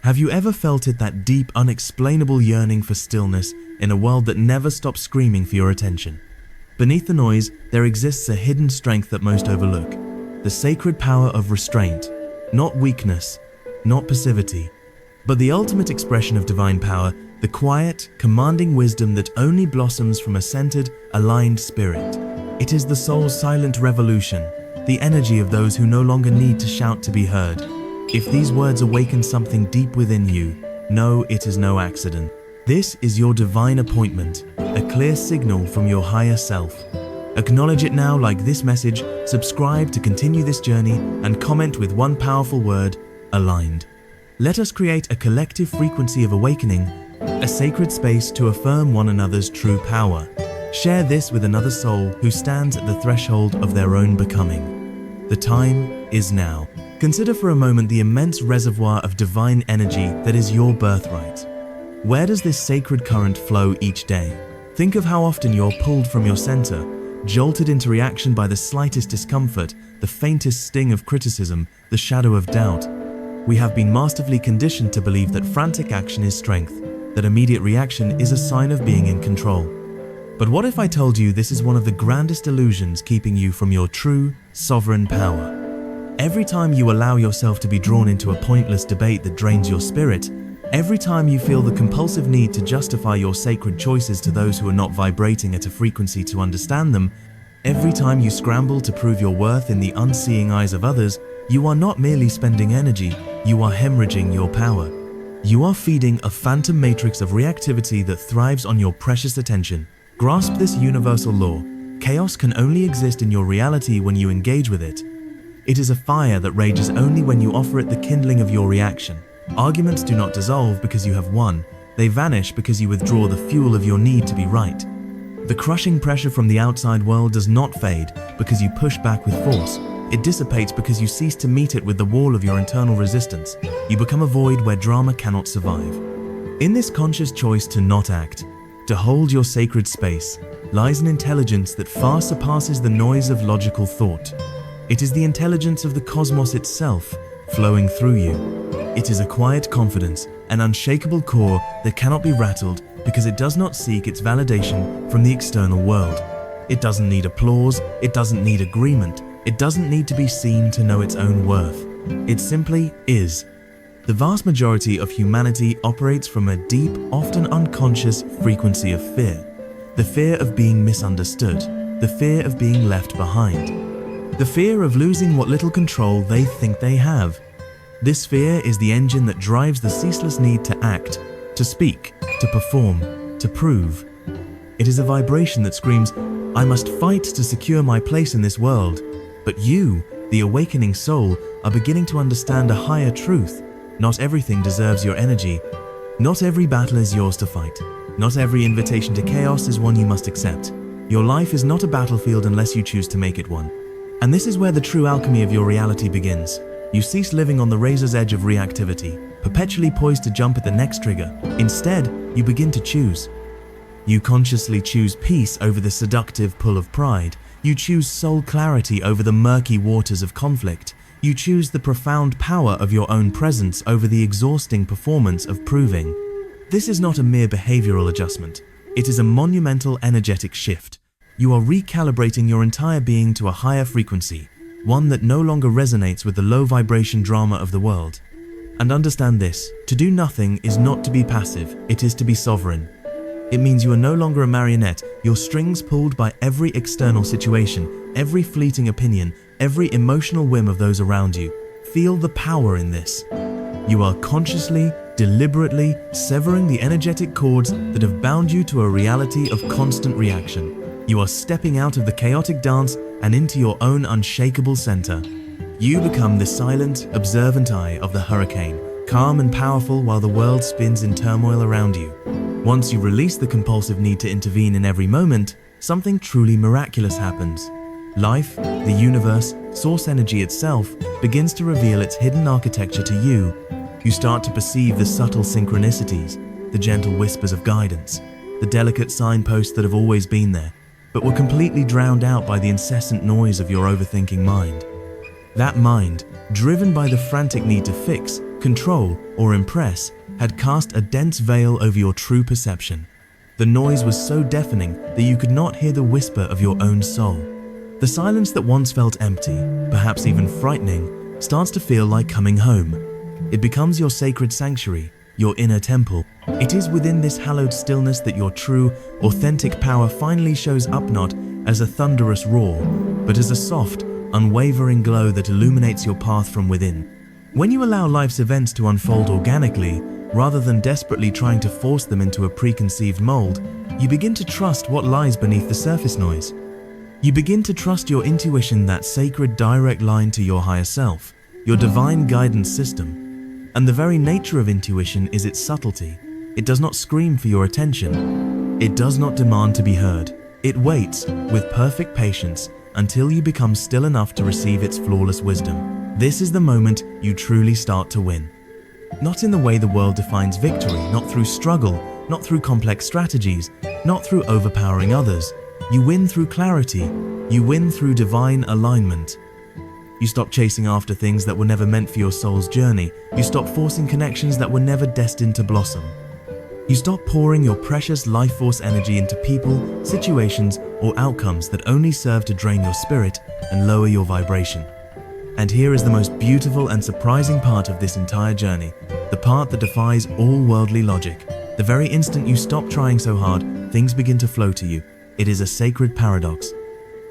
Have you ever felt it, that deep, unexplainable yearning for stillness in a world that never stops screaming for your attention? Beneath the noise, there exists a hidden strength that most overlook, the sacred power of restraint, not weakness, not passivity, but the ultimate expression of divine power, the quiet, commanding wisdom that only blossoms from a centered, aligned spirit. It is the soul's silent revolution, the energy of those who no longer need to shout to be heard. If these words awaken something deep within you, know it is no accident. This is your divine appointment, a clear signal from your higher self. Acknowledge it now like this message, subscribe to continue this journey, and comment with one powerful word: aligned. Let us create a collective frequency of awakening, a sacred space to affirm one another's true power. Share this with another soul who stands at the threshold of their own becoming. The time is now. Consider for a moment the immense reservoir of divine energy that is your birthright. Where does this sacred current flow each day? Think of how often you're pulled from your center, jolted into reaction by the slightest discomfort, the faintest sting of criticism, the shadow of doubt. We have been masterfully conditioned to believe that frantic action is strength, that immediate reaction is a sign of being in control. But what if I told you this is one of the grandest illusions keeping you from your true, sovereign power? Every time you allow yourself to be drawn into a pointless debate that drains your spirit, every time you feel the compulsive need to justify your sacred choices to those who are not vibrating at a frequency to understand them, every time you scramble to prove your worth in the unseeing eyes of others, you are not merely spending energy, you are hemorrhaging your power. You are feeding a phantom matrix of reactivity that thrives on your precious attention. Grasp this universal law. Chaos can only exist in your reality when you engage with it. It is a fire that rages only when you offer it the kindling of your reaction. Arguments do not dissolve because you have won. They vanish because you withdraw the fuel of your need to be right. The crushing pressure from the outside world does not fade because you push back with force. It dissipates because you cease to meet it with the wall of your internal resistance. You become a void where drama cannot survive. In this conscious choice to not act, to hold your sacred space, lies an intelligence that far surpasses the noise of logical thought. It is the intelligence of the cosmos itself flowing through you. It is a quiet confidence, an unshakable core that cannot be rattled because it does not seek its validation from the external world. It doesn't need applause, it doesn't need agreement, it doesn't need to be seen to know its own worth. It simply is. The vast majority of humanity operates from a deep, often unconscious frequency of fear. The fear of being misunderstood, the fear of being left behind, the fear of losing what little control they think they have. This fear is the engine that drives the ceaseless need to act, to speak, to perform, to prove. It is a vibration that screams, "I must fight to secure my place in this world." But you, the awakening soul, are beginning to understand a higher truth. Not everything deserves your energy. Not every battle is yours to fight. Not every invitation to chaos is one you must accept. Your life is not a battlefield unless you choose to make it one. And this is where the true alchemy of your reality begins. You cease living on the razor's edge of reactivity, perpetually poised to jump at the next trigger. Instead, you begin to choose. You consciously choose peace over the seductive pull of pride. You choose soul clarity over the murky waters of conflict. You choose the profound power of your own presence over the exhausting performance of proving. This is not a mere behavioral adjustment. It is a monumental energetic shift. You are recalibrating your entire being to a higher frequency, one that no longer resonates with the low vibration drama of the world. And understand this, to do nothing is not to be passive, it is to be sovereign. It means you are no longer a marionette, your strings pulled by every external situation, every fleeting opinion, every emotional whim of those around you. Feel the power in this. You are consciously, deliberately severing the energetic cords that have bound you to a reality of constant reaction. You are stepping out of the chaotic dance and into your own unshakable center. You become the silent, observant eye of the hurricane, calm and powerful while the world spins in turmoil around you. Once you release the compulsive need to intervene in every moment, something truly miraculous happens. Life, the universe, source energy itself begins to reveal its hidden architecture to you. You start to perceive the subtle synchronicities, the gentle whispers of guidance, the delicate signposts that have always been there, but were completely drowned out by the incessant noise of your overthinking mind. That mind, driven by the frantic need to fix, control, or impress had cast a dense veil over your true perception. The noise was so deafening that you could not hear the whisper of your own soul. The silence that once felt empty, perhaps even frightening, starts to feel like coming home. It becomes your sacred sanctuary, your inner temple. It is within this hallowed stillness that your true, authentic power finally shows up, not as a thunderous roar, but as a soft, unwavering glow that illuminates your path from within. When you allow life's events to unfold organically, rather than desperately trying to force them into a preconceived mold, you begin to trust what lies beneath the surface noise. You begin to trust your intuition, that sacred direct line to your higher self, your divine guidance system. And the very nature of intuition is its subtlety. It does not scream for your attention. It does not demand to be heard. It waits with perfect patience until you become still enough to receive its flawless wisdom. This is the moment you truly start to win. Not in the way the world defines victory, not through struggle, not through complex strategies, not through overpowering others. You win through clarity. You win through divine alignment. You stop chasing after things that were never meant for your soul's journey. You stop forcing connections that were never destined to blossom. You stop pouring your precious life force energy into people, situations, or outcomes that only serve to drain your spirit and lower your vibration. And here is the most beautiful and surprising part of this entire journey, the part that defies all worldly logic. The very instant you stop trying so hard, things begin to flow to you. It is a sacred paradox.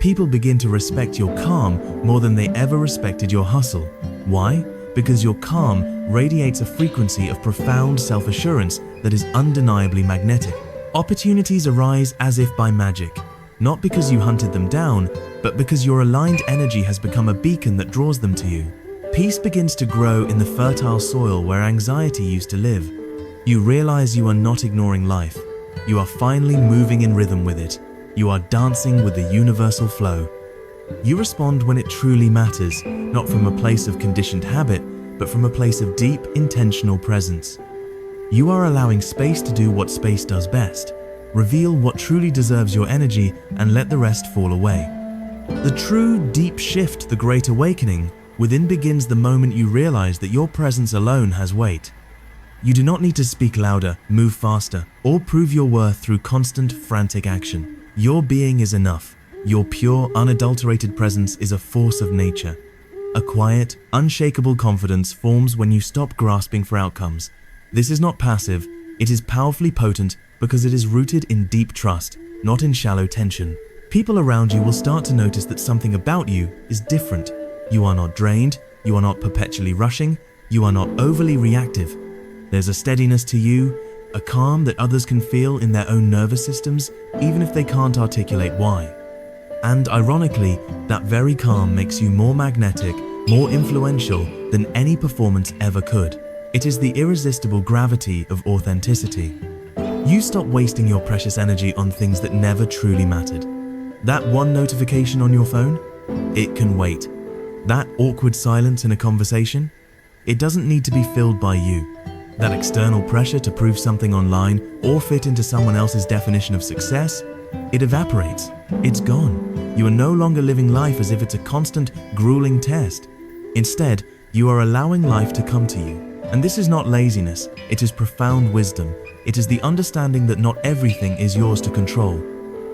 People begin to respect your calm more than they ever respected your hustle. Why? Because your calm radiates a frequency of profound self-assurance that is undeniably magnetic. Opportunities arise as if by magic, not because you hunted them down, but because your aligned energy has become a beacon that draws them to you. Peace begins to grow in the fertile soil where anxiety used to live. You realize you are not ignoring life. You are finally moving in rhythm with it. You are dancing with the universal flow. You respond when it truly matters, not from a place of conditioned habit, but from a place of deep, intentional presence. You are allowing space to do what space does best. Reveal what truly deserves your energy and let the rest fall away. The true, deep shift, the great awakening, within begins the moment you realize that your presence alone has weight. You do not need to speak louder, move faster, or prove your worth through constant, frantic action. Your being is enough. Your pure, unadulterated presence is a force of nature. A quiet, unshakable confidence forms when you stop grasping for outcomes. This is not passive, it is powerfully potent because it is rooted in deep trust, not in shallow tension. People around you will start to notice that something about you is different. You are not drained, you are not perpetually rushing, you are not overly reactive. There's a steadiness to you, a calm that others can feel in their own nervous systems, even if they can't articulate why. And ironically, that very calm makes you more magnetic, more influential than any performance ever could. It is the irresistible gravity of authenticity. You stop wasting your precious energy on things that never truly mattered. That one notification on your phone? It can wait. That awkward silence in a conversation? It doesn't need to be filled by you. That external pressure to prove something online or fit into someone else's definition of success? It evaporates. It's gone. You are no longer living life as if it's a constant, grueling test. Instead, you are allowing life to come to you. And this is not laziness, it is profound wisdom. It is the understanding that not everything is yours to control.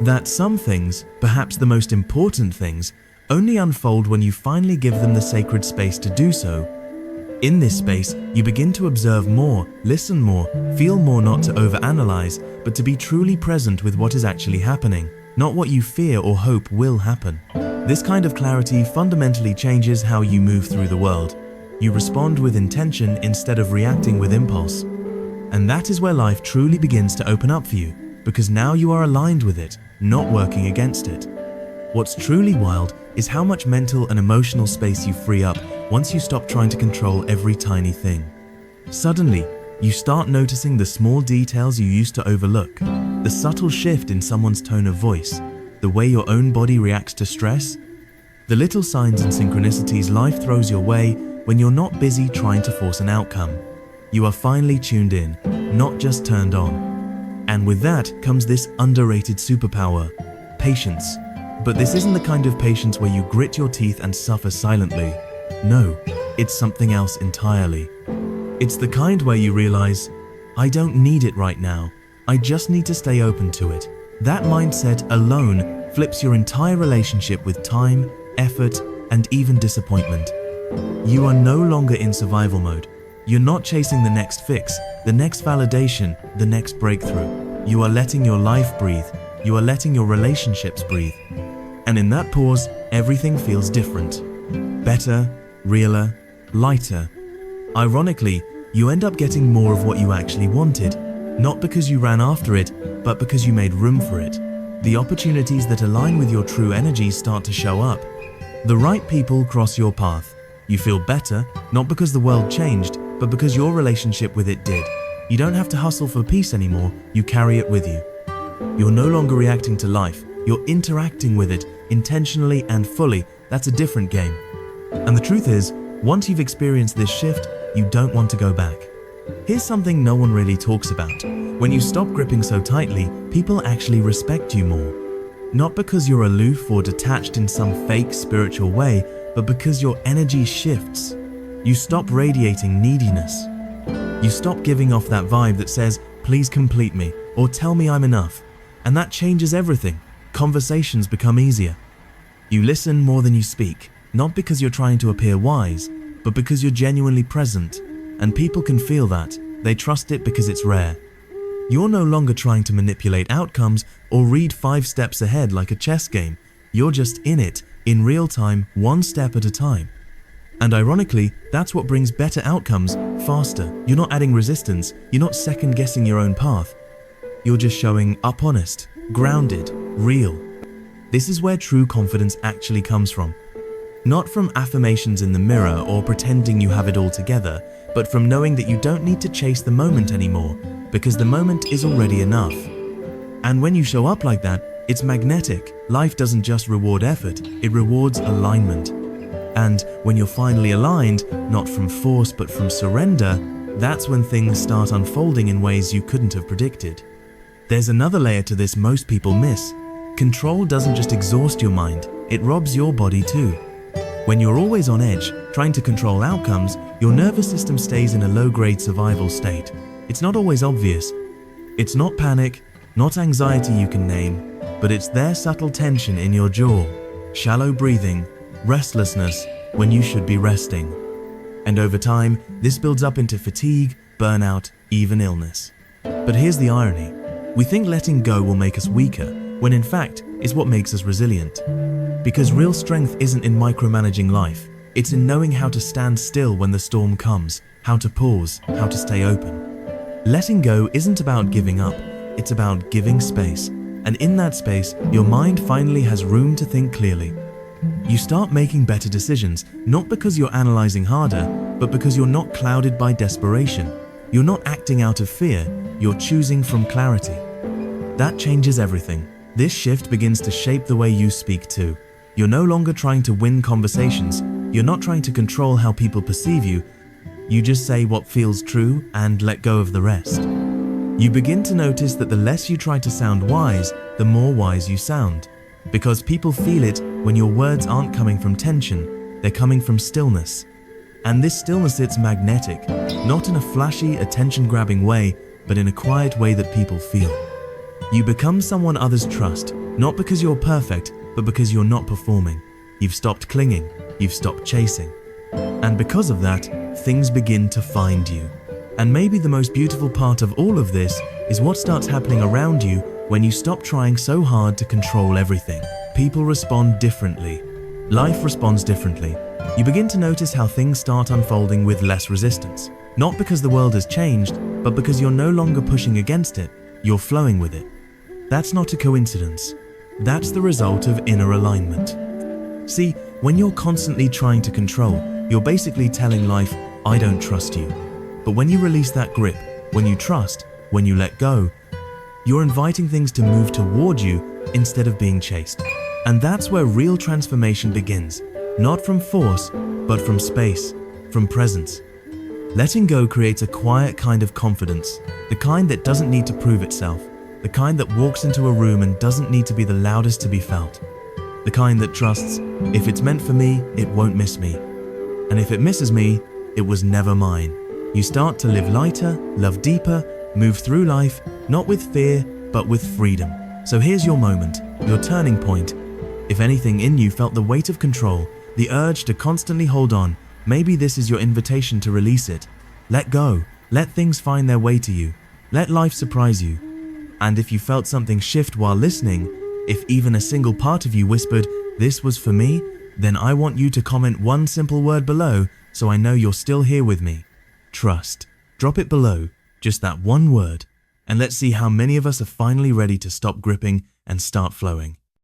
That some things, perhaps the most important things, only unfold when you finally give them the sacred space to do so. In this space, you begin to observe more, listen more, feel more, not to overanalyze, but to be truly present with what is actually happening, not what you fear or hope will happen. This kind of clarity fundamentally changes how you move through the world. You respond with intention instead of reacting with impulse. And that is where life truly begins to open up for you, because now you are aligned with it, not working against it. What's truly wild is how much mental and emotional space you free up once you stop trying to control every tiny thing. Suddenly, you start noticing the small details you used to overlook, the subtle shift in someone's tone of voice, the way your own body reacts to stress, the little signs and synchronicities life throws your way when you're not busy trying to force an outcome. You are finally tuned in, not just turned on. And with that comes this underrated superpower, patience. But this isn't the kind of patience where you grit your teeth and suffer silently. No, it's something else entirely. It's the kind where you realize, I don't need it right now. I just need to stay open to it. That mindset alone flips your entire relationship with time, effort, and even disappointment. You are no longer in survival mode. You're not chasing the next fix, the next validation, the next breakthrough. You are letting your life breathe. You are letting your relationships breathe. And in that pause, everything feels different. Better, realer, lighter. Ironically, you end up getting more of what you actually wanted, not because you ran after it, but because you made room for it. The opportunities that align with your true energies start to show up. The right people cross your path. You feel better, not because the world changed, but because your relationship with it did. You don't have to hustle for peace anymore, you carry it with you. You're no longer reacting to life, you're interacting with it intentionally and fully. That's a different game. And the truth is, once you've experienced this shift, you don't want to go back. Here's something no one really talks about. When you stop gripping so tightly, people actually respect you more. Not because you're aloof or detached in some fake spiritual way, but because your energy shifts. You stop radiating neediness. You stop giving off that vibe that says, please complete me, or tell me I'm enough. And that changes everything. Conversations become easier. You listen more than you speak, not because you're trying to appear wise, but because you're genuinely present. And people can feel that. They trust it because it's rare. You're no longer trying to manipulate outcomes or read 5 steps ahead like a chess game. You're just in it, in real time, one step at a time. And ironically, that's what brings better outcomes faster. You're not adding resistance. You're not second-guessing your own path. You're just showing up honest, grounded, real. This is where true confidence actually comes from. Not from affirmations in the mirror or pretending you have it all together, but from knowing that you don't need to chase the moment anymore, because the moment is already enough. And when you show up like that, it's magnetic. Life doesn't just reward effort, it rewards alignment. And when you're finally aligned, not from force but from surrender, that's when things start unfolding in ways you couldn't have predicted. There's another layer to this most people miss. Control doesn't just exhaust your mind, it robs your body too. When you're always on edge, trying to control outcomes, your nervous system stays in a low-grade survival state. It's not always obvious. It's not panic, not anxiety you can name, but it's their subtle tension in your jaw, shallow breathing, restlessness when you should be resting. And over time, this builds up into fatigue, burnout, even illness. But here's the irony. We think letting go will make us weaker, when in fact, it's what makes us resilient. Because real strength isn't in micromanaging life, it's in knowing how to stand still when the storm comes, how to pause, how to stay open. Letting go isn't about giving up, it's about giving space. And in that space, your mind finally has room to think clearly. You start making better decisions, not because you're analyzing harder, but because you're not clouded by desperation. You're not acting out of fear, you're choosing from clarity. That changes everything. This shift begins to shape the way you speak too. You're no longer trying to win conversations. You're not trying to control how people perceive you. You just say what feels true and let go of the rest. You begin to notice that the less you try to sound wise, the more wise you sound. Because people feel it when your words aren't coming from tension, they're coming from stillness. And this stillness, it's magnetic, not in a flashy, attention-grabbing way, but in a quiet way that people feel. You become someone others trust, not because you're perfect, but because you're not performing. You've stopped clinging, you've stopped chasing. And because of that, things begin to find you. And maybe the most beautiful part of all of this is what starts happening around you when you stop trying so hard to control everything. People respond differently. Life responds differently. You begin to notice how things start unfolding with less resistance. Not because the world has changed, but because you're no longer pushing against it, you're flowing with it. That's not a coincidence. That's the result of inner alignment. See, when you're constantly trying to control, you're basically telling life, I don't trust you. But when you release that grip, when you trust, when you let go, you're inviting things to move toward you instead of being chased. And that's where real transformation begins, not from force, but from space, from presence. Letting go creates a quiet kind of confidence, the kind that doesn't need to prove itself, the kind that walks into a room and doesn't need to be the loudest to be felt, the kind that trusts, if it's meant for me, it won't miss me. And if it misses me, it was never mine. You start to live lighter, love deeper, move through life, not with fear, but with freedom. So here's your moment, your turning point. If anything in you felt the weight of control, the urge to constantly hold on, maybe this is your invitation to release it. Let go. Let things find their way to you. Let life surprise you. And if you felt something shift while listening, if even a single part of you whispered, "This was for me," then I want you to comment one simple word below so I know you're still here with me. Trust. Drop it below, just that one word. And let's see how many of us are finally ready to stop gripping and start flowing.